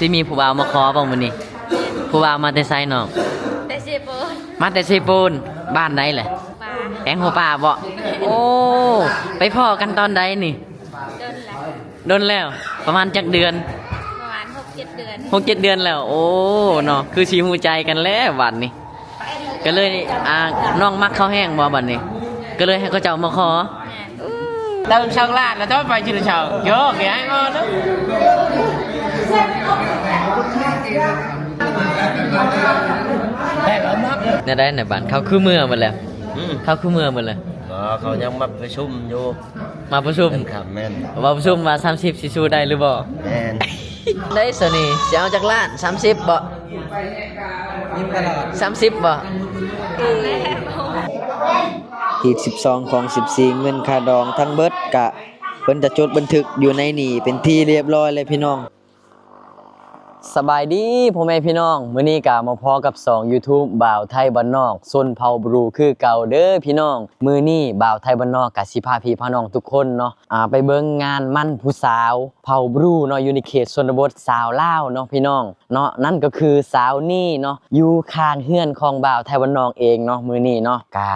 สิมีผู้บ่าวมาขอบ่มื้อนี้ผู้บ่าวมาแต่ไสน้องแต่เชโปนมาแต่ไสปูนบ้านใดแหละปลาแองหัวป่าบ่โอ้ไปพ้อกันตอนใดนี่โดนละโดนแล้วประมาณจักเดือนประมาณ6-7 เดือน6-7 เดือนแล้วโอ้เนาะคือสิฮู้ใจกันแล้วบัดนี้ก็เลยน้องมักข้าวแห้งบ่บัดนี้ก็เลยให้เขาเจ้ามาขอเราช่างลาดแล้วต้องไปชื่อเช้าโยกอย่างงอเนาะเนี่ยได้ในบ้านเขาคือเมื่อหมดแล้วเขาคือเมื่อหมดเลยเขายังมาประชุมอยู่มาประชุมครับแม่นมาประชุมมา30สิสู้ได้หรือบ่แม่นได้สนี่สิเอาจากล้าน30บ่30บ่อีก12ของ14เงินค่าดองทั้งเบิดกะเพิ่นจะจดบันทึกอยู่ในนี่เป็นที่เรียบร้อยเลยพี่น้องสบายดีพ่อแม่พี่น้องมื้อนี้ก็มาพอกับ2 YouTube บ่าวไทยบ้านนอกซนเผาบรูคือเก่าเด้อพี่น้องมื้อนี้บ่าวไทยบ้านนอกก็สิพาพี่พาน้องทุกคนเนาะไปเบิ่งงานมั่นผู้สาวเผาบรูเนาะอยู่ในเขตชนบทสาวลาวเนาะพี่น้องเนาะนั่นก็คือสาวนี่เนาะอยู่ข้างเฮือนของบ่าวไทยบ้านนอกเองเนาะมื้อนี้เนาะกะ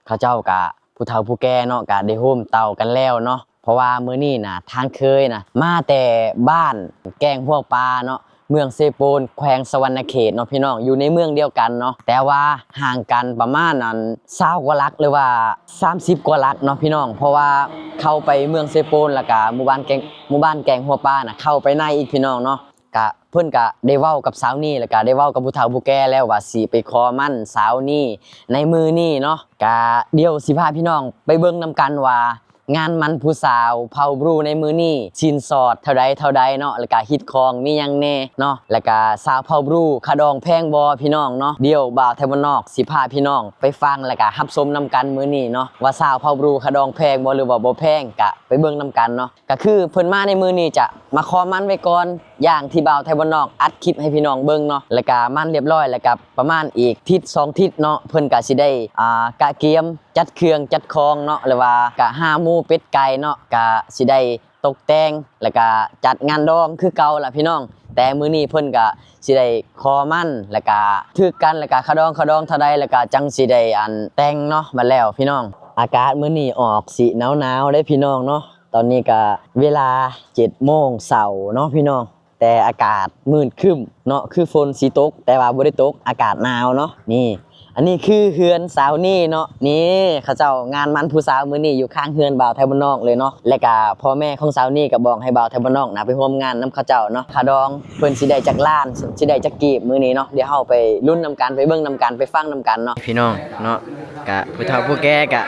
เขาเจ้ากะผู้เฒ่าผู้แก่เนาะกะได้โฮมเตากันแล้วเนาะเพราะว่ามื้อนี้น่ะทางเคยน่ะมาแต่บ้านแกงพวกปลาเนาะเมืองเซโปนแขวงสวรรณเขตเนาะพี่น้องอยู่ในเมืองเดียวกันเนาะแต่ว่าห่างกันประมาณนั้น20 กว่าลักหรือว่า30 กว่าลักเนาะพี่น้องเพราะว่าเข้าไปเมืองเซโปนแล้วก็หมู่บ้านแกงหัวปลาน่ะเข้าไปในอีกพี่น้องเนาะกะเพิ่นก็ได้เว้ากับสาวนี่แล้วก็ได้เว้ากับผู้เฒ่าผู้แก่แล้วว่าสิไปขอมั่นสาวนี่ในมือนี่เนาะกะเดี๋ยวสิพาพี่น้องไปเบิ่งนำกันว่างานมันผู้สาวเผาบรูในมือนี่ชินสอดเท่าใดเนาะแล้วก็ฮิตคองมียังแน่เนาะแล้วก็สาวเผาบรูคาดองแพงบอพี่น้องเนาะเดี๋ยวบ่าวไทยบ้านนอกสิพาพี่น้องไปฟังแล้วก็รับชมนำกันมือนี่เนาะว่าสาวเผาบรูคาดองแพงบอหรือว่าบ่แพงกะไปเบิ่งนำกันเนาะก็คือเพิ่นมาในมือนี่จะมาขอมันไว้ก่อนอย่างที่บ่าวไทยบ้านนอกอัดคลิปให้พี่น้องเบิ่งเนาะแล้วก็มันเรียบร้อยแล้วก็ประมาณอีกทิศ2ทิศเนาะเพิ่นก็สิได้กะเกียมจัดเครื่องจัดของเนาะหรือว่ากะหาหมูเป็ดไก่เนาะกะสิได้ตกแต่งแล้วก็จัดงานดองคือเก่าล่ะพี่น้องแต่มื้อนี้เพิ่นก็สิได้ขอมันแล้วก็ถึกกันแล้วก็ขะดองเท่าใดแล้วก็จังสิได้แต่งเนาะมาแล้วพี่น้องอากาศมื้อนี้ออกสิหนาวๆได้พี่น้องเนาะตอนนี้ก็เวลา 7 โมงเช้าเนาะพี่น้องแต่อากาศมืดครึ้มเนาะคือฝนสิตกแต่ว่าบ่ได้ตกอากาศหนาวเนาะนี่อันนี้คือเฮือนสาวนี่เนาะนี่เขาเจ้างานมันผู้สาวมื้อนี้อยู่ข้างเฮือนบ่าวไทยบ้านนอกเลยเนาะและก็พ่อแม่ของสาวนี่ก็บอกให้บ่าวไทยบ้านนอกนะไปร่วมงานนำเขาเจ้าเนาะค่าดองเพิ่นสิได้จักล้านสิได้จักกีบมื้อนี้เนาะเดี๋ยวเฮาไปลุ้นนำกันไปเบิ่งนำกันไปฟังนำกันเนาะพี่น้องเนาะก็ผู้เฒ่าผู้แก่ก็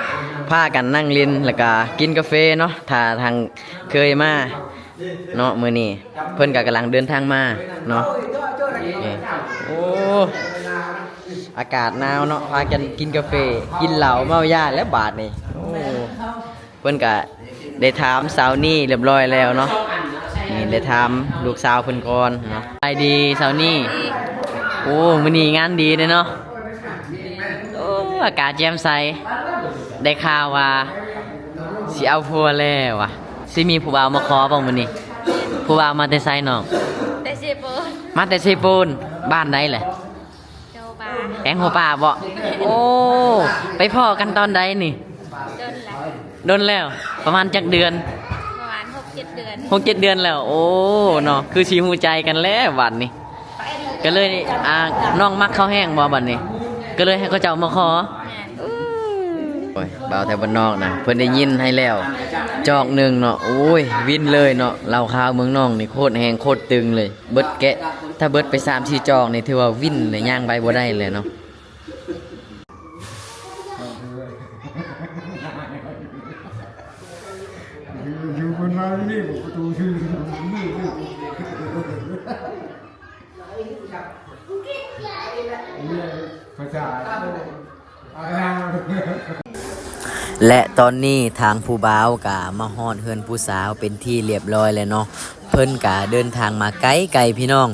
พากันนั่งเล่นแล้วก็กินกาแฟเนาะถ้าทางเคยมาเนาะมื้อนี้เพิ่นก็กำลังเดินทางมาเนาะโอ้อากาศหนาวเนาะพากันกินกาแฟกินเหล้าเมายาแล้วบาดนี่โอ้เพิ่นก็ได้ถามสาวนี่เรียบร้อยแล้วเนาะนี่ได้ถามลูกสาวเพิ่นก่อนเนาะไปดีสาวนี่โอ้มื้อนี้งานดีเด้เนาะโอ้อากาศแจ่มใสได้ข่าวว่าสิเอาผัวแล้วว่ะสิมีผู้บ่าวมาขอบ่มื้อนี้ผู้บ่าวมาแต่ไสน้องแต่เชโปนมาแต่ไสปูนบ้านใดแหละแองหัวป่าบ่โอ้ไปพ้อกันตอนใดนี่โดนแล้วประมาณจักเดือนประมาณ6-7 เดือน6-7 เดือนแล้วโอ้เนาะคือสิฮู้ใจกันแล้วบัดนี้ก็เลยน้องมักข้าวแห้งบ่บัดนี้ก็เลยให้เขาเจ้ามาขอโอ้ยบ่าวไทยบ้านนอกนะเพิ่นได้ยินให้แล้วจอกหนึ่งเนาะโอ้ยวินเลยเนาะเหล้าขาวเมืองน้องนี่โคตรแห้งโคตรตึงเลยเบิดแกะถ้าเบิดไป3-4 จอกนี่ถือว่าวินเลยย่างไปบ่ได้เลยเนาะอยู่บนนั้นนี่ประตูชื่อนี่ภาษาและตอนนี้ทางผู้บ่าวกะมาฮอดเฮือนผู้สาวเป็นที่เรียบร้อยแล้วเนาะเพิ่นกะเดินทางมาไกลพี่น้อง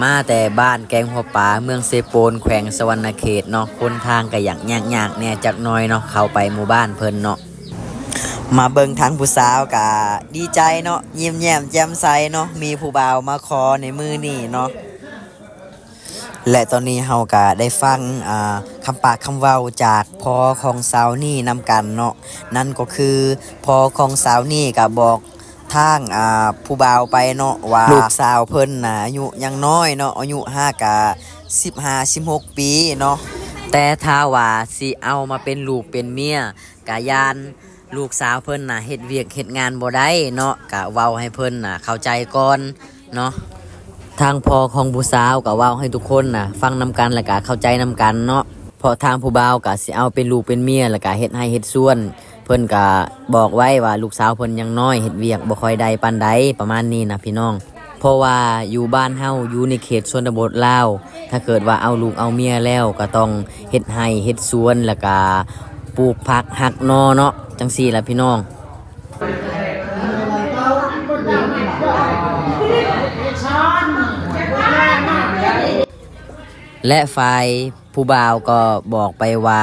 มาแต่บ้านแกงหัวป่าเมืองเซโปนแขวงสวรรณเขตเนาะคนทางก็อย่างยากๆแน่จักหน่อยเนาะเข้าไปหมู่บ้านเพิ่นเนาะ มาเบิ่งทางผู้สาวกะดีใจเนาะยิ้มแย้มแจ่มใสเนาะมีผู้บ่าวมาขอในมือนี่เนาะและตอนนี้เฮากะได้ฟังคำปากคำเว้าจากพ่อของสาวนี่นำกันเนาะนั่นก็คือพ่อของสาวนี่ก็บอกทางผู้บ่าวไปเนาะว่าลูกสาวเพิ่นน่ะอายุยังน้อยเนาะอายุกะ15-16 ปีเนาะแต่ถ้าว่าสิเอามาเป็นลูกเป็นเมียกะยานลูกสาวเพิ่นน่ะเฮ็ดเวียกเฮ็ดงานบ่ได้เนาะกะเว้าให้เพิ่นน่ะเข้าใจก่อนเนาะทางพ่อของผู้สาวกะเว้าให้ทุกคนน่ะฟังนำกันแล้วก็เข้าใจนำกันเนาะเพราะทางผู้บ่าวกะสิเอาเป็นลูกเป็นเมียแล้วก็เฮ็ดให้เฮ็ดส่วนเพิ่นก็บอกไว้ว่าลูกสาวเพิ่นยังน้อยเฮ็ดเวียกบ่ค่อยได้ปานใดประมาณนี้นะพี่น้องเพราะว่าอยู่บ้านเฮาอยู่ในเขตชนบทลาวถ้าเกิดว่าเอาลูกเอาเมียแล้วก็ต้องเฮ็ดไร่เฮ็ดสวนแล้วก็ปลูกผักหักนอเนาะจังซี่ล่ะพี่น้องและฝ่ายผู้บ่าวก็บอกไปว่า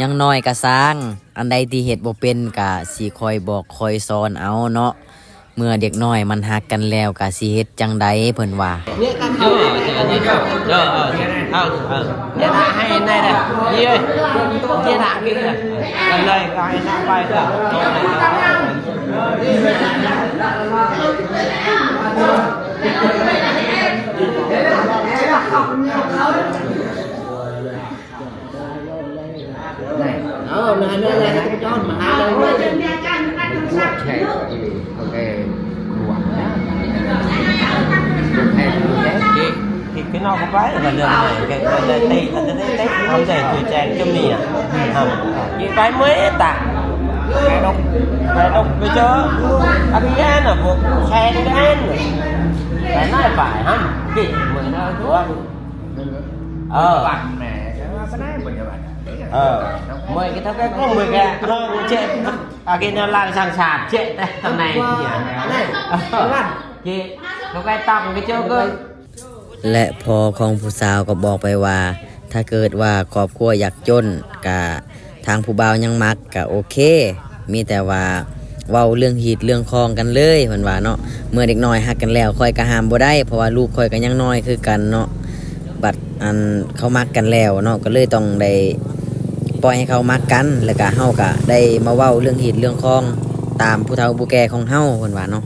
ยังน้อยก็สร้างอันใดที่เฮ็ดบ่เป็นก็สิคอยบอกคอยสอนเอาเนาะเมื่อเด็กน้อยมันฮักกันแล้วก็สิเฮ็ดจังใดเพิ่นว่าDạ thả hay này này Nhi ơi Chia thả kia kìa Lần đây có ai thả vai kìa Đó, mà nữa là cái chó mà hai đâu ok thì cái nó có cái là đường này cái tây không thể tuổi trẻ trong này à những cái mới tạ cái đông bây giờ anh nghe là một xe đi ăn cái này phải không kì mình đúng bạn mẹ cái này mình mười cái thằng cái có 10 cái nó chết cái nó làm sàng sạt chết đây thằng này này chị nó cái tóc cái chơi cơ และพ่อของผู้สาวก็บอกไปว่าถ้าเกิดว่าครอบครัวอยากจนกะทางผู้บ่าวยังมักกะโอเคมีแต่ว่าเว้าเรื่องหีดเรื่องคองกันเลยเพิ่นว่าเนาะเมื่อเด็กน้อยฮักกันแล้วค่อยก็ห้ามบ่ได้เพราะว่าลูกค่อยก็ยังน้อยคือกันเนาะบัดอันเขามักกันแล้วเนาะก็เลยต้องได้ปล่อยให้เขามักกันแล้วก็เฮาก็ได้มาเว้าเรื่องหีดเรื่องคองตามผู้เฒ่าผู้แก่ของเฮาเพิ่นว่าเนาะ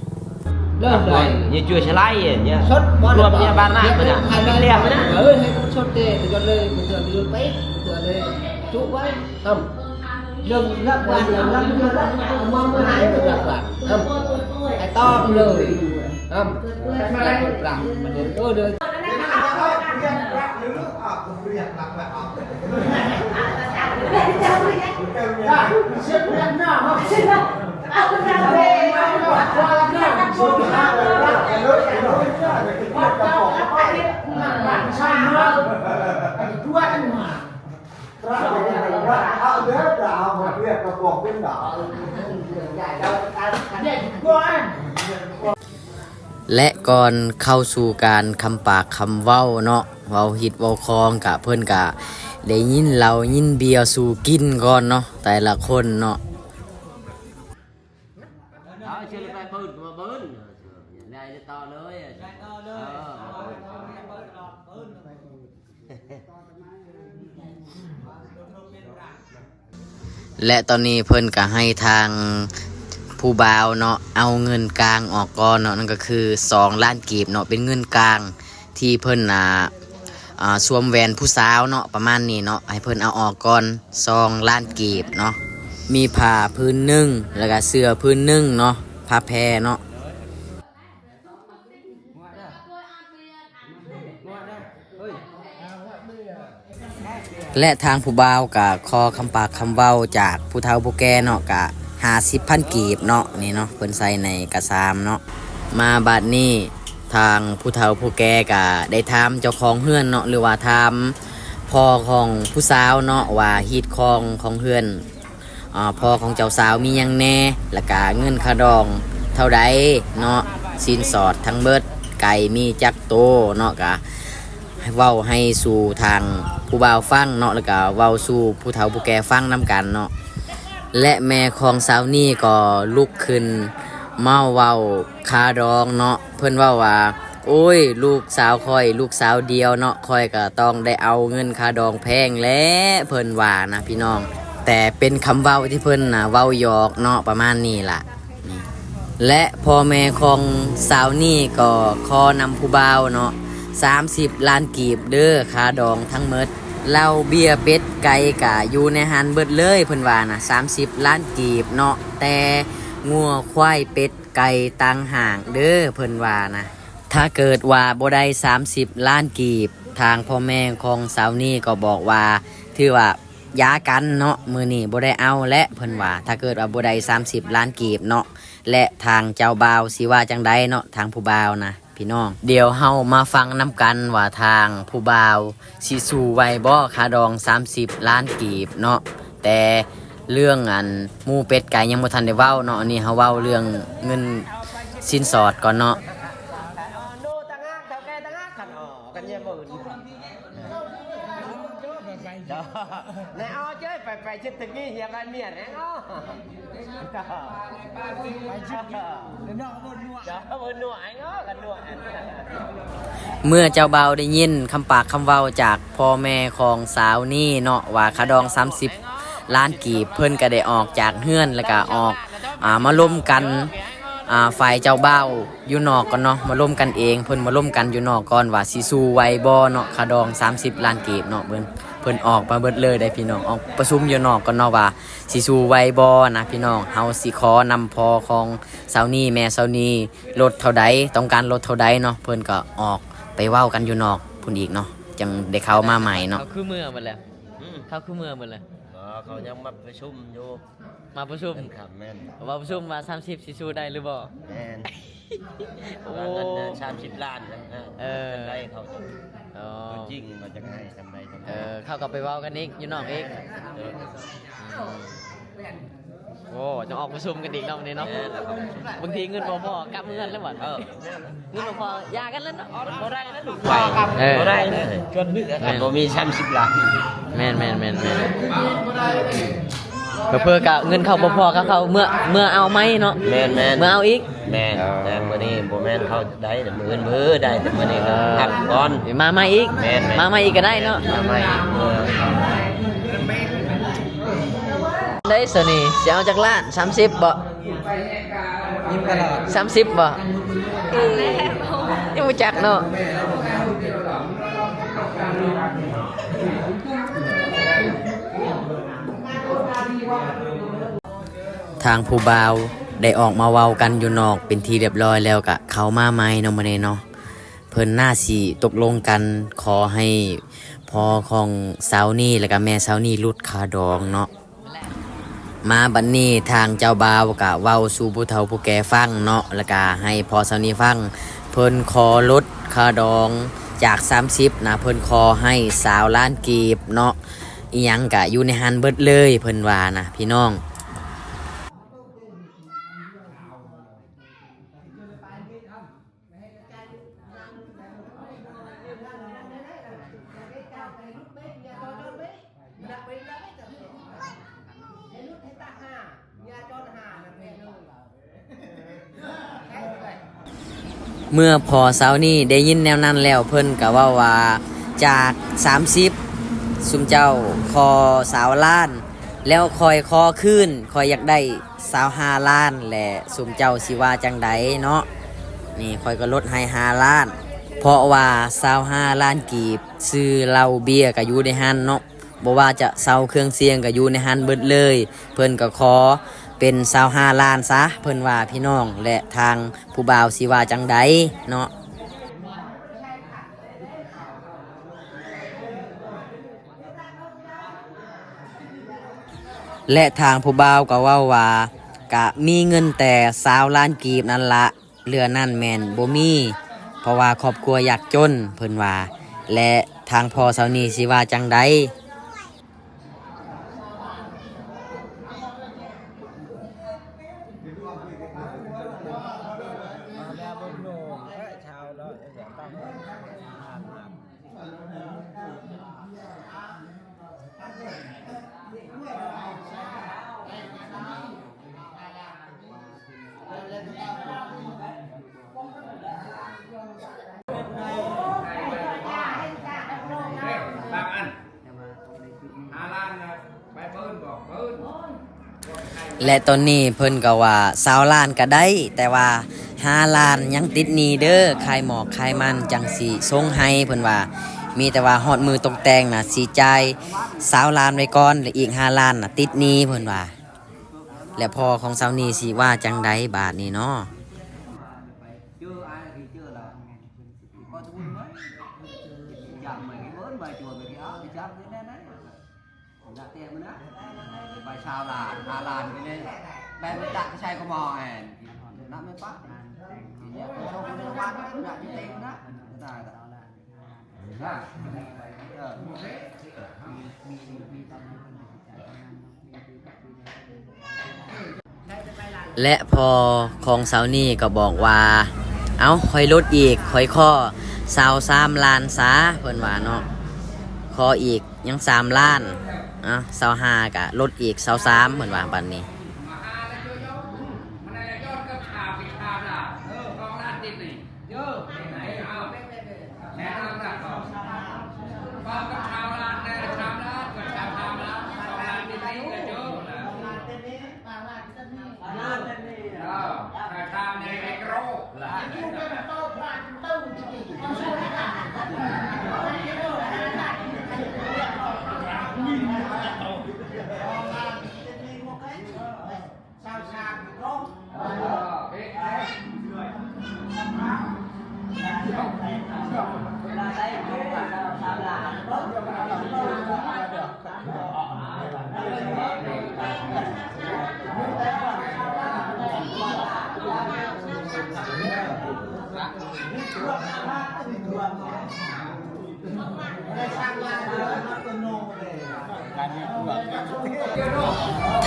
như chưa sẽ lái gì nhá luôn nha ban lại bây giờ hai bên lem đấy hay cũng sốt tê thì cho lên bây giờ đi bé bây giờ lên chú quá không đừng lắp quan lắp mong cái này được lắp lại không ai to lời không lại làm mà đến tôi đâyและก่อนเข้าสู่การคำปากคำเว้าเนาะเว้าหิดเว้าคองกะเพิ่นกะได้ยินเรายินเบียร์สู่กินก่อนเนาะแต่ละคนเนาะและตอนนี้เพิ่นก็ให้ทางผู้บ่าวเนาะเอาเงินกลางออกก่อนเนาะนั่นก็คือ2 ล้านกีบเนาะเป็นเงินกลางที่เพิ่นสวมแหวนผู้สาวเนาะประมาณนี้เนาะให้เพิ่นเอาออกก่อน2 ล้านกีบเนาะมีผ้าพื้นหนึ่งแล้วก็เสื้อพื้นหนึ่งเนาะผ้าแพรเนาะและทางผู้บ่าวก็ขอคำปากคำเว้าจากผู้เฒ่าผู้แก่เนาะก็50,000 กีบเนาะนี่เนาะเพิ่นใส่ในกระซามเนาะมาบัดนี้ทางผู้เฒ่าผู้แก่ก็ได้ถามเจ้าของเฮือนเนาะหรือว่าถามพ่อของผู้สาวเนาะว่าฮีตของเฮือนพ่อของเจ้าสาวมีหยังแน่แล้วก็เงินค่าดองเท่าใดเนาะสินสอดทั้งเบิดไก่มีจักโตเนาะก็เว้าให้สู่ทางผู้บ่าวฟังเนาะแล้วก็เว้าสู่ผู้เฒ่าผู้แก่ฟังนำกันเนาะ และแม่ของสาวนี่ก็ลุกขึ้นเมาเว้าคาดองเนาะเพิ่นเว้าว่าโอ้ยลูกสาวคอยลูกสาวเดียวเนาะคอยก็ต้องได้เอาเงินคาดองแพงแล้วเพิ่นว่านะพี่น้องแต่เป็นคำเว้าที่เพิ่นน่ะเว้าหยอกเนาะประมาณนี้ล่ะนี่และพ่อแม่ของสาวนี่ก็ขอนำผู้บ่าวเนาะ30 ล้านกีบเด้อคาดองทั้งหมดเหล้าเบียร์เป็ดไก่กะอยู่ในหันเบิดเลยเพิ่นว่านะ30 ล้านกีบเนาะแต่งัวควายเป็ดไก่ต่างห่างเด้อเพิ่นว่านะถ้าเกิดว่าบ่ได้30 ล้านกีบทางพ่อแม่ของสาวนี่ก็บอกว่าถือว่าย้ากันเนาะมื้อนี้บ่ได้เอาและเพิ่นว่าถ้าเกิดว่าบ่ได้30 ล้านกีบเนาะและทางเจ้าบ่าวสิว่าจังไดเนาะทางผู้บ่าวนะพี่น้องเดี๋ยวเฮามาฟังนำกันว่าทางผู้บ่าวสิสู้ไหวบ่คาดอง30 ล้านกีบเนาะแต่เรื่องหมูเป็ดไก่ยังบ่ทันได้เว้าเนาะอันนี้เฮาเว้าเรื่องเงินสินสอดก่อนเนาะ ดูต่างหากเท่าแก่ต่างหากกันกันเยี่ยมบ่อื่นในอ้อเจ้ยไปชิดตะกี้เฮียกันเมียแหงอ้อไปชิดเนาะบ่นัวจ้าบ่นัวไอ้เนาะกันนัว เมื่อเจ้าบ่าวได้ยินคำปากคำเว้าจากพ่อแม่ของสาวนี่เนาะว่าคาดอง30 ล้านกีบเพิ่นก็ได้ออกจากเฮือนแล้วก็ออกมาร่วมกันฝ่ายเจ้าบ่าวอยู่นอกก่อนเนาะมาร่วมกันเองเพิ่นมาร่วมกันอยู่นอกก่อนว่าสิสู้ไหวบ่เนาะคาดอง30 ล้านกีบเนาะเพิ่นออกมาเบิดเลยได้พี่น้องออกประชุมอยู่นอกก่อนเนาะว่าสิสู้ไหวบ่นะพี่น้องเฮาสิขอนำพอของสาวนี่แม่สาวนี่ลดเท่าใดต้องการลดเท่าใดเนาะเพิ่นก็ออกไปเว้ากันอยู่นอกพุ่นอีกเนาะจังได้เข้ามาใหม่เนาะเขาคือเมื่อหมดแล้วเขาคือเมื่อหมดแล้วเขายังมาประชุมอยู่มาประชุมครับแม่นมาประชุมว่า30สิสู้ได้หรือบ่แม่นโอ้เงิน30 ล้านนะได้เขาจะจริงมันจะให้ทำไมเข้ากับไปเว้ากันอีกอยู่นอกอีกโอ้จะออกประชุมกันอีกเนาะนี่เนาะบางทีเงินบ่พอกลับเงินแล้วบ่เงินบ่พอยากันแล้วเนาะบ่ได้แล้วลูกไปบ่ได้จนนึกบ่มี30 ล้านแม่นเพื่อกะเงินเข้าบ่พอเขาเมื่อเอาไหมเนาะแม่นเมื่อเอาอีกแม่นแต่มื้อนี้บ่แม่นเขาได้แต่มื้อได้แต่มื้อนี้ก็พักก่อนมาใหม่อีกมาใหม่อีกก็ได้เนาะมาใหม่ได้สนี่สิเอาจากล้าน30บ่ยิ้มตลอด30บ่ยังบ่จักเนาะทางผู้บ่าวได้ออกมาเว้ากันอยู่นอกเป็นที่เรียบร้อยแล้วกะเขามาใหม่เนาะมื้อนี้เนาะเพิ่นน่าสิตกลงกันขอให้พ่อของสาวนี่แล้วก็แม่สาวนี่ลดค่าดองเนาะมาบัดนี้ทางเจ้าบ่าวกะเว้าสู่ผู้เฒ่าผู้แก่ฟังเนาะแล้วก็ให้พ่อสาวนี่ฟังเพิ่นขอลดค่าดองจาก30นะเพิ่นขอให้20 ล้านกีบเนาะอีหยังกะอยู่ในหันเบิดเลยเพิ่นว่านะพี่น้องเมื่อพอสาวนี่ได้ยินแนวนั้นแล้วเพิ่นก็ว่าจาก30ซุมเจ้าคอ20 ล้านแล้วคอยคอขึ้นคอยอยากได้25 ล้านแหละซุมเจ้าสิว่าจังใดเนาะนี่คอยก็ลดให้5 ล้านเพราะว่า25 ล้านกีบซื้อเหล้าเบียร์ก็อยู่ในหันเนาะบ่ว่าจะเซาเครื่องเสียงก็อยู่ในหันเบิดเลยเพิ่นก็ขอเป็น25 ล้านซะเพิ่นว่าพี่น้องและทางผู้บ่าวสิว่าจังใดเนาะและทางผู้บ่าวก็เว้าว่ากะมีเงินแต่20 ล้านกีบนั่นละเหลือนั่นแม่นบ่มีเพราะว่าครอบครัวยากจนเพิ่นว่าและทางพ่อสาวนี่สิว่าจังใด และตอนนี้เพิ่นก็ว่า20 ล้านก็ได้แต่ว่า5 ล้านยังติดหนี้เด้อขายหมอกขายมันจังสิส่งให้เพิ่นว่ามีแต่ว่าฮอดมือตกแต่งน่ะสิจ่าย20 ล้านไว้ก่อนแล้วอีก5 ล้านน่ะติดหนี้เพิ่นว่าและพ่อของสาวนี่สิว่าจังไดบาดนี้เนาะ chưa ai thì chưa là có thú mới chậm mày cái bớn bài chùa mày cái áo thì chậm cái đấy dạ tiền mới đó bài sao là Hà Lan cái này đây mới đặt cái xe có mò này nó mới bắt thì không có liên quan đến dạ cái tiền đóและพอของสาวนี่ก็บอกว่าเอาค่อยลดอีกค่อยข้อ23 ล้านซะเพิ่นว่าเนาะขออีกยัง3 ล้าน25ก็ลดอีก23เพิ่นว่าบัดนี้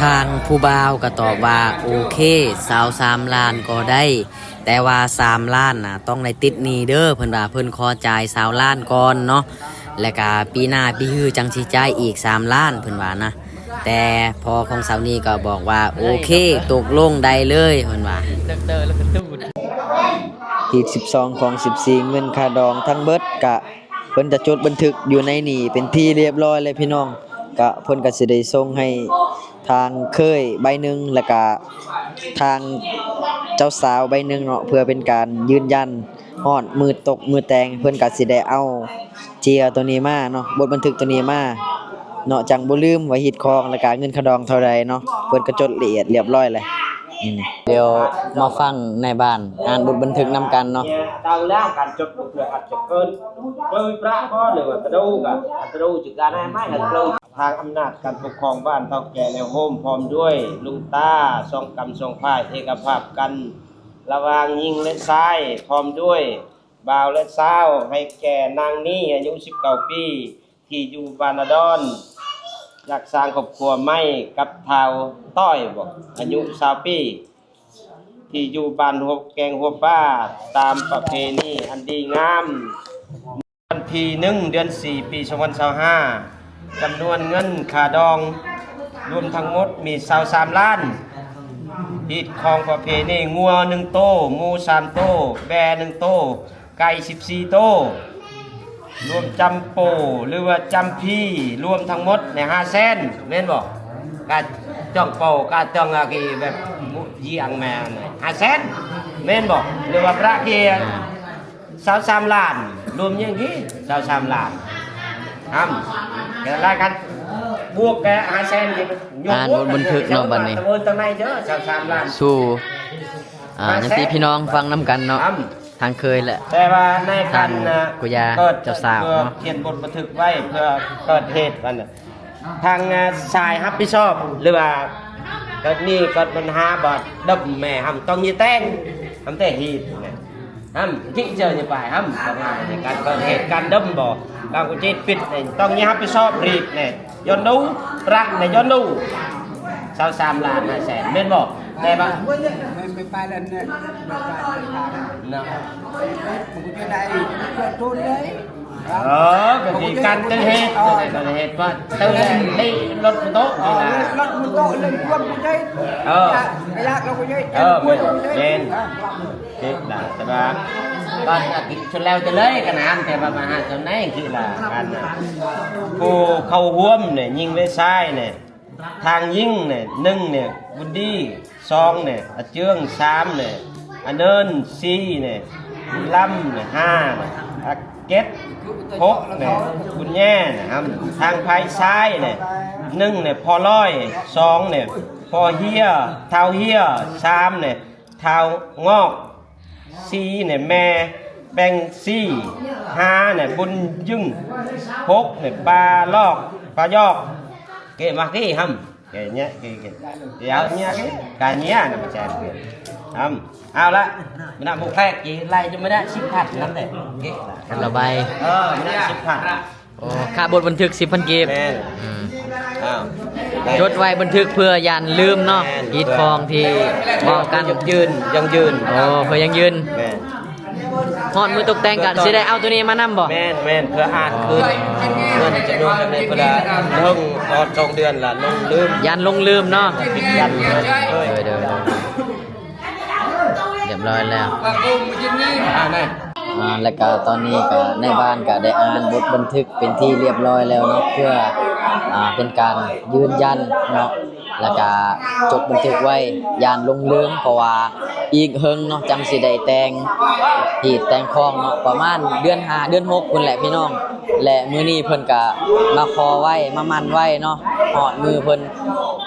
ทางผู้บ่าวก็ตอบว่าโอเค23 ล้านก็ได้แต่ว่า3 ล้านน่ะต้องได้ติดหนี้เด้อเพิ่นว่าเพิ่นขอจ่าย20 ล้านก่อนเนาะแล้วก็ปีหน้าปีฮื้อจังสิจ่ายอีก3 ล้านเพิ่นว่านะแต่พอของสาวนี้ก็บอกว่าโอเคตกลงได้เลยเพิ่นว่าอีก12ของ14เงินค่าดองทั้งเบิดก็เพิ่นจะจดบันทึกอยู่ในนี่เป็นที่เรียบร้อยเลยพี่น้องก็เพิ่นก็สิได้ส่งให้ทางเคยใบหนึ่งแล้วก็ทางเจ้าสาวใบหนึ่งเนาะเพื่อเป็นการยืนยันฮอดมือตกมือแตงเพิ่นก็สิได้เอาเจียตัวนี้มาเนาะบทบันทึกตัวนี้มาเนาะจังบ่ลืมว่าฮิตคองแล้วก็เงินค่าดองเท่าใดเนาะเพิ่นก็จดละเอียดเรียบร้อยเลยเดี๋ยวมาฟังในบ้านอ่านบทบันทึกนำกันเนาะ ตั้งแล้วการจดบุกเรืออาจจะเกินโดยพระก็หรือว่าตะดูกับตะดูจุดการให้ไม่หลักเลยทางอำนาจการปกครองบ้านเท่าแก่แล้วโฮมพร้อมด้วยลุงตาทรงกำทรงพายเอกภาพกันระวางยิงและซ้ายพร้อมด้วยบ่าวและสาวให้แก่นางนี้อายุ19 ปีที่อยู่บานดอนอยากสร้างครอบครัวไม่กับเท้าต้อยบอกอายุ20 ปีที่อยู่บ้านหัวแกงหัวป้าตามประเพณีอันดีงามวันที่1 เดือน 4 ปี 2025จำนวนเงินค่าดองรวมทั้งหมดมี23 ล้านฮีดของประเพณีงัว1 โตหมู3 โตแบ1 โตไก่14 โตรวมจำโปหรือว่าจำพี่รวมทั้งหมดใน5 แสนแม่นบอกการจ้องโปการจ้องอะไรแบบยี่อังแมว5 แสนแม่นบอกหรือว่าพระเกียร์23 ล้านรวมอย่างนี้23 ล้านแต่รายการบวกแก5 แสนที่อ่านบทบันทึกเนาะบัดนี้ตรงไหนเยอะ23 ล้านสู่จังซี่พี่น้องฟังนำกันเนาะทางเคยแหละแต่ว่าในการกุยาเจ้าสาวเนาะเขียนบทบันทึกไว้เพื่อเกิดเหตุมันทางชายรับผิดชอบหรือว่าก็นี่ก็ปัญหาบ่ดบแม่ต้องยีแต้งแต่หีดที่เจออยู่ไปประมาณในการเกิดเหตุการดบบ่การกุจิตปิดต้องยีรับผิดชอบรีบเนี่ยย้อนดูรักเนี่ยย้อนดู23 ล้าน5 แสนแม่นบ่แต่ว่าไม่ไปแล้วเนี่ยผมจะได้ทุนเลยก็ที่การเกิดเหตุว่าเติมให้รถโต๊ะรถโต๊ะเลยควบคุมใจระยะเราคุยใจเย็นเด็กด่าแต่ว่าตอนกินชนแล้วจะเลยกันนะแต่ว่ามาหาจนไหนคือละกันผู้เข้าร่วมเนี่ยยิงไว้ซ้ายเนี่ยทางยิงเนี่ย1เนี่ย บุญดี2เนี่ยอาเจือง3เนี่ยอันเนิน4เนี่ยบุญล่ำเนี่ย5เนี่ยอาเก็ด6เนี่ยบุญแย่นะครับทางภายซ้ายเนี่ย1เนี่ยพอร้อย2เนี่ยพอเฮียเท้าเฮีย3เนี่ยเท้างอก4เนี่ยแม่แบ่ง5เนี่ยบุญยึง6เนี่ยปลาลอกปลายอกเกมากี้hâm cái nhé cái áo nhé cái nhé này mà chèn hâm aoละmình làm một phép chỉ lại cho mới đã shipผัดนั่นแหละ คนละใบ ไม่ได้shipผัด โอ้ค่าบทบันทึก 10,000 กีบ แม่น อืม อ้าว จดไว้บันทึกเพื่อยันลืมเนาะฮีดคองที่บอกกัน ยังยืน โอ้เพื่อยังยืน แม่น ฮอดมือตกแต่งกันสิได้เอาตัวนี้มานำบ่ แม่นแม่นเพื่ออ่านคืนเงินจำนวนจำนวนเวลาลงตอน2 เดือนละลงลืม ยันลงลืมเนาะ ปิดยันเลย เด้อเรียบร้อยแล้ว นั่น แล้วก็ตอนนี้ก็ในบ้านก็ได้อ่านบทบันทึกเป็นที่เรียบร้อยแล้วเนาะเพื่อเป็นการยืนยันเนาะแล้วก็จดบันทึกไว้ยานลงลืมเพราะว่าอีกเฮิงเนาะจังสิได้แต่งหีดแต่งคองเนาะประมาณเดือน5เดือน6พุ่นแหละพี่น้องและมื้อนี้เพิ่นก็มาขอไว้มามั่นไว้เนาะฮอดมือเพิ่น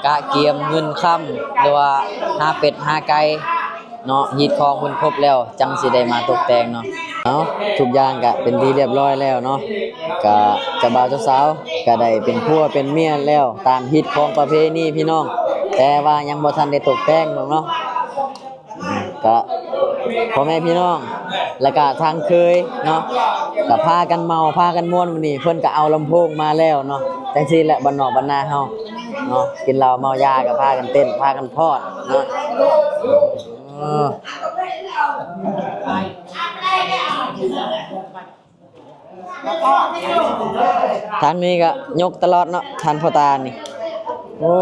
กะเกียมเงินค่ำหรือว่าหาเป็ดหาไก่เนาะฮีดคองเพิ่นครบแล้วจังสิได้มาตกแต่งเนาะทุกอย่างก็เป็นที่เรียบร้อยแล้วเนาะก็เจ้าบ่าวเจ้าสาวก็ได้เป็นผัวเป็นเมียแล้วตามฮีดคองประเพณีพี่น้องแต่ว่ายังบ่ทันได้ตกแต่งเนาะก็พ่อแม่พี่น้องแล้วก็ทางเคยเนาะก็พากันเมาพากันม่วนมื้อนี้เพิ่นก็เอาลำโพงมาแล้วเนาะจังซี่แหละบ้านนอกบ้านนาเฮาเนาะกินเหล้าเมายาก็พากันเต้นพากันพอดเนาะทางนี้ก็ยกตลอดเนาะทันพ่อตานี่โอ้